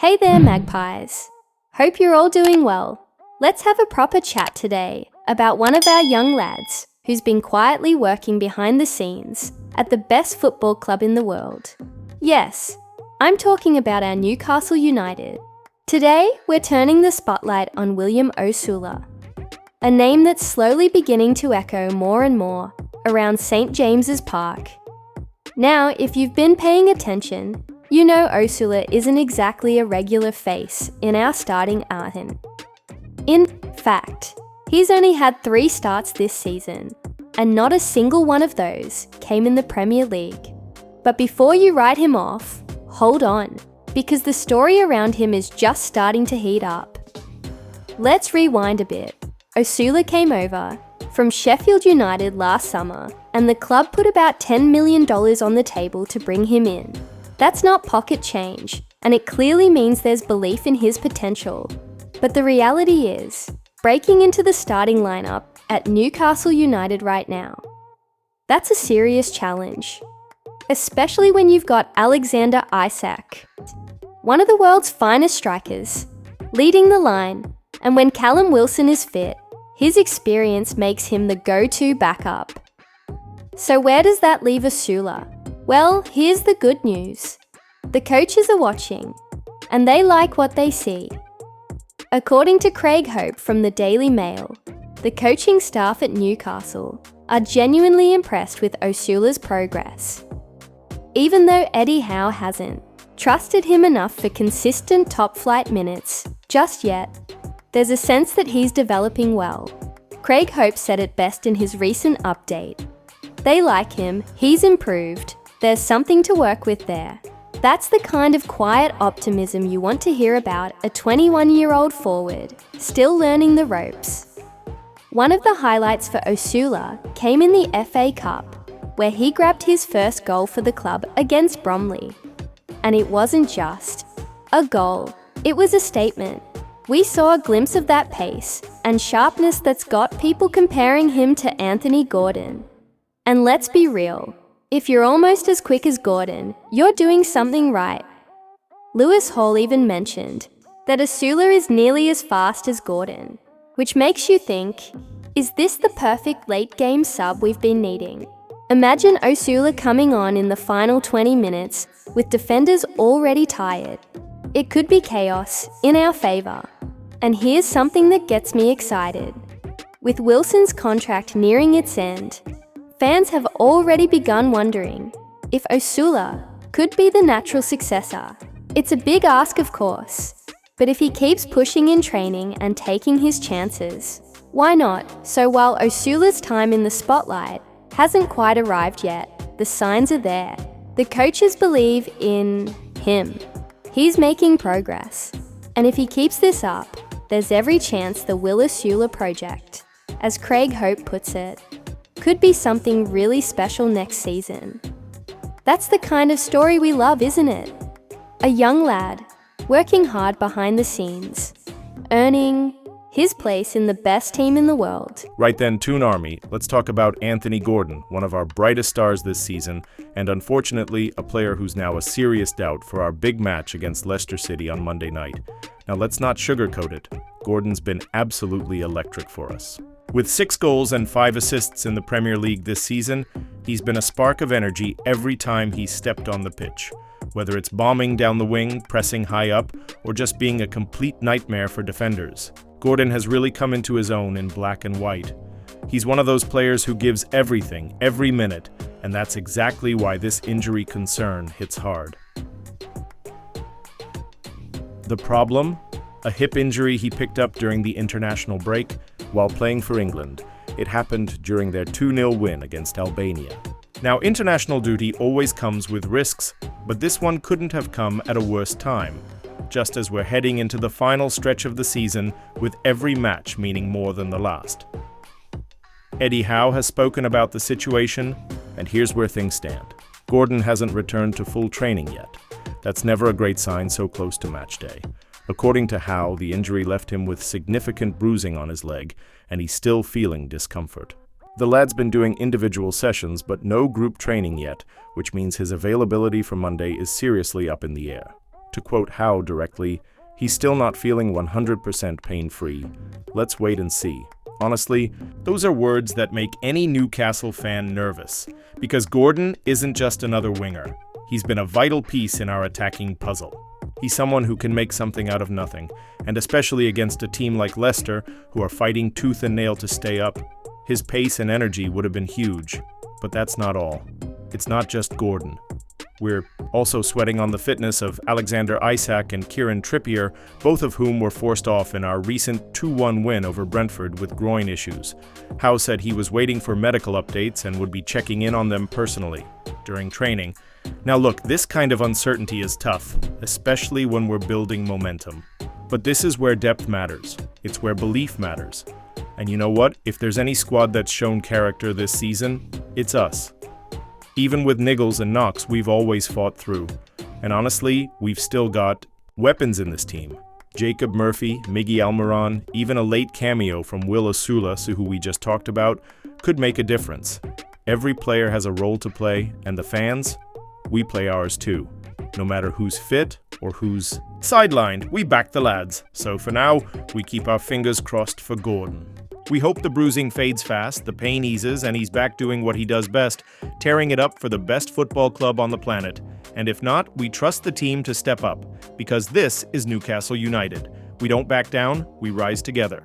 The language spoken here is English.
Hey there, Magpies. Hope you're all doing well. Let's have a proper chat today about one of our young lads who's been quietly working behind the scenes at the best football club in the world. Yes, I'm talking about our Newcastle United. Today, we're turning the spotlight on William Osula, a name that's slowly beginning to echo more and more around St. James's Park. Now, if you've been paying attention, you know Osula isn't exactly a regular face in our starting 11. In fact, he's only had 3 starts this season, and not a single one of those came in the Premier League. But before you write him off, hold on, because the story around him is just starting to heat up. Let's rewind a bit. Osula came over from Sheffield United last summer, and the club put about $10 million on the table to bring him in. That's not pocket change, and it clearly means there's belief in his potential. But the reality is, breaking into the starting lineup at Newcastle United right now, that's a serious challenge. Especially when you've got Alexander Isak, one of the world's finest strikers, leading the line, and when Callum Wilson is fit, his experience makes him the go-to backup. So where does that leave Osula? Well, here's the good news. The coaches are watching, and they like what they see. According to Craig Hope from the Daily Mail, the coaching staff at Newcastle are genuinely impressed with Osula's progress. Even though Eddie Howe hasn't trusted him enough for consistent top-flight minutes just yet, there's a sense that he's developing well. Craig Hope said it best in his recent update. They like him, he's improved, there's something to work with there. That's the kind of quiet optimism you want to hear about a 21-year-old forward, still learning the ropes. One of the highlights for Osula came in the FA Cup, where he grabbed his first goal for the club against Bromley. And it wasn't just a goal, it was a statement. We saw a glimpse of that pace and sharpness that's got people comparing him to Anthony Gordon. And let's be real, if you're almost as quick as Gordon, you're doing something right. Lewis Hall even mentioned that Osula is nearly as fast as Gordon, which makes you think, is this the perfect late-game sub we've been needing? Imagine Osula coming on in the final 20 minutes with defenders already tired. It could be chaos in our favour. And here's something that gets me excited. With Wilson's contract nearing its end, fans have already begun wondering if Osula could be the natural successor. It's a big ask, of course, but if he keeps pushing in training and taking his chances, why not? So while Osula's time in the spotlight hasn't quite arrived yet, the signs are there. The coaches believe in him. He's making progress, and if he keeps this up, there's every chance the Will Osula project, as Craig Hope puts it, could be something really special next season. That's the kind of story we love, isn't it? A young lad, working hard behind the scenes, earning his place in the best team in the world. Right then, Toon Army, let's talk about Anthony Gordon, one of our brightest stars this season, and unfortunately, a player who's now a serious doubt for our big match against Leicester City on Monday night. Now let's not sugarcoat it. Gordon's been absolutely electric for us. With 6 goals and 5 assists in the Premier League this season, he's been a spark of energy every time he's stepped on the pitch. Whether it's bombing down the wing, pressing high up, or just being a complete nightmare for defenders, Gordon has really come into his own in black and white. He's one of those players who gives everything, every minute, and that's exactly why this injury concern hits hard. The problem? A hip injury he picked up during the international break while playing for England. It happened during their 2-0 win against Albania. Now, international duty always comes with risks, but this one couldn't have come at a worse time, just as we're heading into the final stretch of the season with every match meaning more than the last. Eddie Howe has spoken about the situation, and here's where things stand. Gordon hasn't returned to full training yet. That's never a great sign so close to match day. According to Howe, the injury left him with significant bruising on his leg, and he's still feeling discomfort. The lad's been doing individual sessions, but no group training yet, which means his availability for Monday is seriously up in the air. To quote Howe directly, he's still not feeling 100% pain-free. Let's wait and see. Honestly, those are words that make any Newcastle fan nervous, because Gordon isn't just another winger. He's been a vital piece in our attacking puzzle. He's someone who can make something out of nothing, and especially against a team like Leicester, who are fighting tooth and nail to stay up. His pace and energy would have been huge, but that's not all. It's not just Gordon. We're also sweating on the fitness of Alexander Isak and Kieran Trippier, both of whom were forced off in our recent 2-1 win over Brentford with groin issues. Howe said he was waiting for medical updates and would be checking in on them personally during training. Now look, this kind of uncertainty is tough, especially when we're building momentum. But this is where depth matters. It's where belief matters. And you know what? If there's any squad that's shown character this season, it's us. Even with niggles and knocks, we've always fought through. And honestly, we've still got weapons in this team. Jacob Murphy, Miggy Almiron, even a late cameo from Will Osula, who we just talked about, could make a difference. Every player has a role to play, and the fans, we play ours too. No matter who's fit or who's sidelined, we back the lads. So for now, we keep our fingers crossed for Gordon. We hope the bruising fades fast, the pain eases, and he's back doing what he does best, tearing it up for the best football club on the planet. And if not, we trust the team to step up, because this is Newcastle United. We don't back down, we rise together.